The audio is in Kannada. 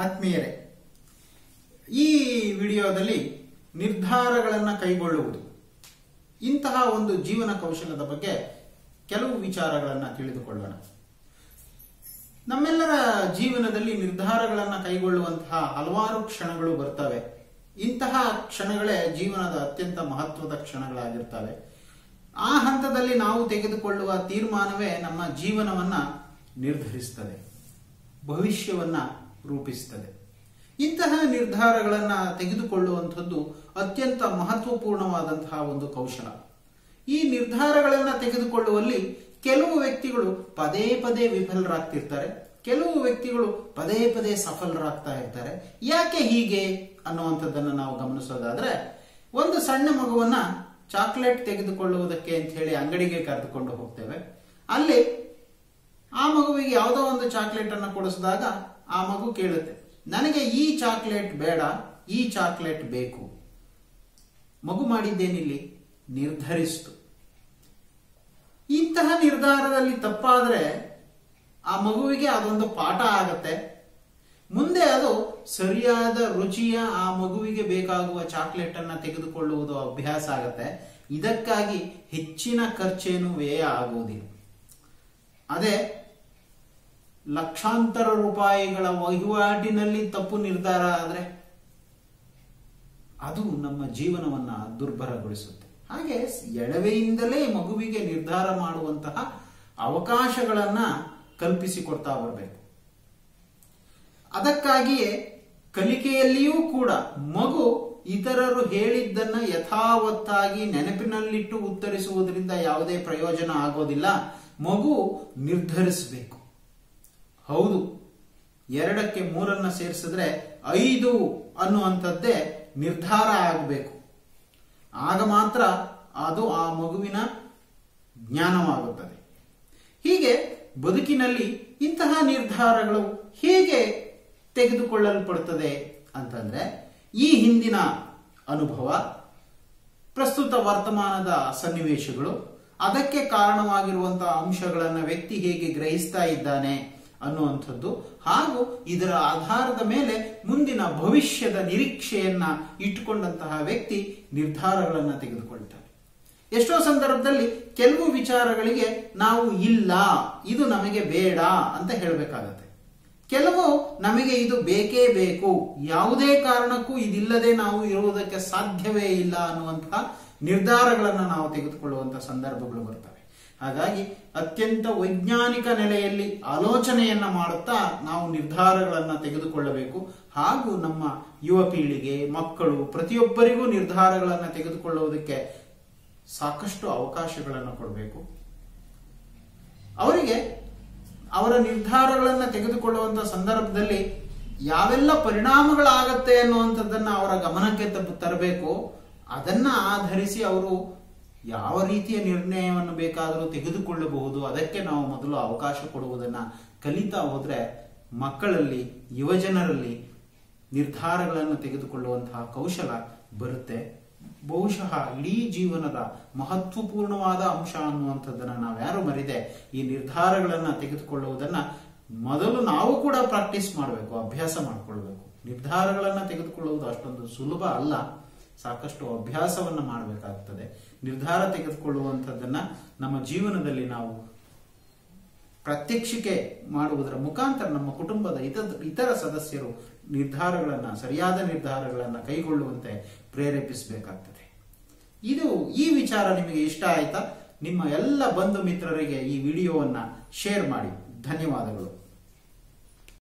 ಆತ್ಮೀಯರೇ, ಈ ವಿಡಿಯೋದಲ್ಲಿ ನಿರ್ಧಾರಗಳನ್ನು ಕೈಗೊಳ್ಳುವುದು ಇಂತಹ ಒಂದು ಜೀವನ ಕೌಶಲ್ಯದ ಬಗ್ಗೆ ಕೆಲವು ವಿಚಾರಗಳನ್ನು ತಿಳಿದುಕೊಳ್ಳೋಣ. ನಮ್ಮೆಲ್ಲರ ಜೀವನದಲ್ಲಿ ನಿರ್ಧಾರಗಳನ್ನು ಕೈಗೊಳ್ಳುವಂತಹ ಹಲವಾರು ಕ್ಷಣಗಳು ಬರ್ತವೆ. ಇಂತಹ ಕ್ಷಣಗಳೇ ಜೀವನದ ಅತ್ಯಂತ ಮಹತ್ವದ ಕ್ಷಣಗಳಾಗಿರ್ತವೆ. ಆ ಹಂತದಲ್ಲಿ ನಾವು ತೆಗೆದುಕೊಳ್ಳುವ ತೀರ್ಮಾನವೇ ನಮ್ಮ ಜೀವನವನ್ನ ನಿರ್ಧರಿಸುತ್ತದೆ, ಭವಿಷ್ಯವನ್ನ ರೂಪಿಸುತ್ತದೆ. ಇಂತಹ ನಿರ್ಧಾರಗಳನ್ನ ತೆಗೆದುಕೊಳ್ಳುವಂಥದ್ದು ಅತ್ಯಂತ ಮಹತ್ವಪೂರ್ಣವಾದಂತಹ ಒಂದು ಕೌಶಲ. ಈ ನಿರ್ಧಾರಗಳನ್ನ ತೆಗೆದುಕೊಳ್ಳುವಲ್ಲಿ ಕೆಲವು ವ್ಯಕ್ತಿಗಳು ಪದೇ ಪದೇ ವಿಫಲರಾಗ್ತಿರ್ತಾರೆ, ಕೆಲವು ವ್ಯಕ್ತಿಗಳು ಪದೇ ಪದೇ ಸಫಲರಾಗ್ತಾ ಇರ್ತಾರೆ. ಯಾಕೆ ಹೀಗೆ ಅನ್ನುವಂಥದ್ದನ್ನು ನಾವು ಗಮನಿಸೋದಾದ್ರೆ, ಒಂದು ಸಣ್ಣ ಮಗುವನ್ನ ಚಾಕ್ಲೇಟ್ ತೆಗೆದುಕೊಳ್ಳುವುದಕ್ಕೆ ಅಂತ ಹೇಳಿ ಅಂಗಡಿಗೆ ಕರೆದುಕೊಂಡು ಹೋಗ್ತೇವೆ. ಅಲ್ಲಿ ಆ ಮಗುವಿಗೆ ಯಾವುದೋ ಒಂದು ಚಾಕ್ಲೇಟ್ ಅನ್ನು ಕೊಡಿಸಿದಾಗ ಆ ಮಗು ಕೇಳುತ್ತೆ, ನನಗೆ ಈ ಚಾಕ್ಲೇಟ್ ಬೇಡ, ಈ ಚಾಕ್ಲೇಟ್ ಬೇಕು. ಮಗು ಮಾಡಿದ್ದೇನಿಲ್ಲಿ? ನಿರ್ಧರಿಸಿತು. ಇಂತಹ ನಿರ್ಧಾರದಲ್ಲಿ ತಪ್ಪಾದ್ರೆ ಆ ಮಗುವಿಗೆ ಅದೊಂದು ಪಾಠ ಆಗತ್ತೆ. ಮುಂದೆ ಅದು ಸರಿಯಾದ ರುಚಿಯ ಆ ಮಗುವಿಗೆ ಬೇಕಾಗುವ ಚಾಕ್ಲೇಟ್ ಅನ್ನ ತೆಗೆದುಕೊಳ್ಳುವುದು ಅಭ್ಯಾಸ ಆಗತ್ತೆ. ಇದಕ್ಕಾಗಿ ಹೆಚ್ಚಿನ ಖರ್ಚೇನು ವ್ಯಯ ಆಗುವುದಿಲ್ಲ. ಅದೇ ಲಕ್ಷಾಂತರ ರೂಪಾಯಿಗಳ ವಹಿವಾಟಿನಲ್ಲಿ ತಪ್ಪು ನಿರ್ಧಾರ ಆದ್ರೆ ಅದು ನಮ್ಮ ಜೀವನವನ್ನ ದುರ್ಬಲಗೊಳಿಸುತ್ತೆ. ಹಾಗೆ ಎಳವೆಯಿಂದಲೇ ಮಗುವಿಗೆ ನಿರ್ಧಾರ ಮಾಡುವಂತಹ ಅವಕಾಶಗಳನ್ನ ಕಲ್ಪಿಸಿಕೊಡ್ತಾ ಬರಬೇಕು. ಅದಕ್ಕಾಗಿಯೇ ಕಲಿಕೆಯಲ್ಲಿಯೂ ಕೂಡ ಮಗು ಇತರರು ಹೇಳಿದ್ದನ್ನ ಯಥಾವತ್ತಾಗಿ ನೆನಪಿನಲ್ಲಿಟ್ಟು ಉತ್ತರಿಸುವುದರಿಂದ ಯಾವುದೇ ಪ್ರಯೋಜನ ಆಗೋದಿಲ್ಲ. ಮಗು ನಿರ್ಧರಿಸಬೇಕು. ಹೌದು, 2ಕ್ಕೆ 3 ಸೇರಿಸಿದ್ರೆ 5 ಅನ್ನುವಂಥದ್ದೇ ನಿರ್ಧಾರ ಆಗಬೇಕು. ಆಗ ಮಾತ್ರ ಅದು ಆ ಮಗುವಿನ ಜ್ಞಾನವಾಗುತ್ತದೆ. ಹೀಗೆ ಬದುಕಿನಲ್ಲಿ ಇಂತಹ ನಿರ್ಧಾರಗಳು ಹೇಗೆ ತೆಗೆದುಕೊಳ್ಳಲ್ಪಡುತ್ತದೆ ಅಂತಂದ್ರೆ, ಈ ಹಿಂದಿನ ಅನುಭವ, ಪ್ರಸ್ತುತ ವರ್ತಮಾನದ ಸನ್ನಿವೇಶಗಳು, ಅದಕ್ಕೆ ಕಾರಣವಾಗಿರುವಂತಹ ಅಂಶಗಳನ್ನು ವ್ಯಕ್ತಿ ಹೇಗೆ ಗ್ರಹಿಸ್ತಾ ಇದ್ದಾನೆ ಅನ್ನುವಂಥದ್ದು, ಹಾಗೂ ಇದರ ಆಧಾರದ ಮೇಲೆ ಮುಂದಿನ ಭವಿಷ್ಯದ ನಿರೀಕ್ಷೆಯನ್ನ ಇಟ್ಟುಕೊಂಡಂತಹ ವ್ಯಕ್ತಿ ನಿರ್ಧಾರಗಳನ್ನು ತೆಗೆದುಕೊಳ್ತಾರೆ. ಎಷ್ಟೋ ಸಂದರ್ಭದಲ್ಲಿ ಕೆಲವು ವಿಚಾರಗಳಿಗೆ ನಾವು ಇಲ್ಲ, ಇದು ನಮಗೆ ಬೇಡ ಅಂತ ಹೇಳಬೇಕಾಗತ್ತೆ. ಕೆಲವು ನಮಗೆ ಇದು ಬೇಕೇ ಬೇಕು, ಯಾವುದೇ ಕಾರಣಕ್ಕೂ ಇದಿಲ್ಲದೆ ನಾವು ಇರುವುದಕ್ಕೆ ಸಾಧ್ಯವೇ ಇಲ್ಲ ಅನ್ನುವಂತಹ ನಿರ್ಧಾರಗಳನ್ನು ನಾವು ತೆಗೆದುಕೊಳ್ಳುವಂತಹ ಸಂದರ್ಭಗಳು ಬರ್ತವೆ. ಹಾಗಾಗಿ ಅತ್ಯಂತ ವೈಜ್ಞಾನಿಕ ನೆಲೆಯಲ್ಲಿ ಆಲೋಚನೆಯನ್ನ ಮಾಡುತ್ತಾ ನಾವು ನಿರ್ಧಾರಗಳನ್ನು ತೆಗೆದುಕೊಳ್ಳಬೇಕು. ಹಾಗೂ ನಮ್ಮ ಯುವ ಪೀಳಿಗೆ, ಮಕ್ಕಳು, ಪ್ರತಿಯೊಬ್ಬರಿಗೂ ನಿರ್ಧಾರಗಳನ್ನು ತೆಗೆದುಕೊಳ್ಳುವುದಕ್ಕೆ ಸಾಕಷ್ಟು ಅವಕಾಶಗಳನ್ನು ಕೊಡಬೇಕು. ಅವರಿಗೆ ಅವರ ನಿರ್ಧಾರಗಳನ್ನು ತೆಗೆದುಕೊಳ್ಳುವಂತಹ ಸಂದರ್ಭದಲ್ಲಿ ಯಾವೆಲ್ಲ ಪರಿಣಾಮಗಳಾಗತ್ತೆ ಅನ್ನುವಂಥದ್ದನ್ನ ಅವರ ಗಮನಕ್ಕೆ ತರಬೇಕು. ಅದನ್ನ ಆಧರಿಸಿ ಅವರು ಯಾವ ರೀತಿಯ ನಿರ್ಣಯವನ್ನು ಬೇಕಾದರೂ ತೆಗೆದುಕೊಳ್ಳಬಹುದು. ಅದಕ್ಕೆ ನಾವು ಮೊದಲು ಅವಕಾಶ ಕೊಡುವುದನ್ನ ಕಲಿತಾ ಹೋದ್ರೆ ಮಕ್ಕಳಲ್ಲಿ, ಯುವಜನರಲ್ಲಿ ನಿರ್ಧಾರಗಳನ್ನು ತೆಗೆದುಕೊಳ್ಳುವಂತಹ ಕೌಶಲ ಬರುತ್ತೆ. ಬಹುಶಃ ಇಡೀ ಜೀವನದ ಮಹತ್ವಪೂರ್ಣವಾದ ಅಂಶ ಅನ್ನುವಂಥದ್ದನ್ನ ನಾವ್ಯಾರು ಮರಿದೆ ಈ ನಿರ್ಧಾರಗಳನ್ನ ತೆಗೆದುಕೊಳ್ಳುವುದನ್ನ ಮೊದಲು ನಾವು ಕೂಡ ಪ್ರಾಕ್ಟೀಸ್ ಮಾಡಬೇಕು, ಅಭ್ಯಾಸ ಮಾಡಿಕೊಳ್ಬೇಕು. ನಿರ್ಧಾರಗಳನ್ನ ತೆಗೆದುಕೊಳ್ಳುವುದು ಅಷ್ಟೊಂದು ಸುಲಭ ಅಲ್ಲ, ಸಾಕಷ್ಟು ಅಭ್ಯಾಸವನ್ನ ಮಾಡಬೇಕಾಗ್ತದೆ. ನಿರ್ಧಾರ ತೆಗೆದುಕೊಳ್ಳುವಂಥದ್ದನ್ನ ನಮ್ಮ ಜೀವನದಲ್ಲಿ ನಾವು ಪ್ರಾತ್ಯಕ್ಷಿಕೆ ಮಾಡುವುದರ ಮುಖಾಂತರ ನಮ್ಮ ಕುಟುಂಬದ ಇತರ ಸದಸ್ಯರು ಸರಿಯಾದ ನಿರ್ಧಾರಗಳನ್ನ ಕೈಗೊಳ್ಳುವಂತೆ ಪ್ರೇರೇಪಿಸಬೇಕಾಗ್ತದೆ. ಈ ವಿಚಾರ ನಿಮಗೆ ಇಷ್ಟ ಆಯ್ತಾ? ನಿಮ್ಮ ಎಲ್ಲ ಬಂಧು ಮಿತ್ರರಿಗೆ ಈ ವಿಡಿಯೋವನ್ನ ಶೇರ್ ಮಾಡಿ. ಧನ್ಯವಾದಗಳು.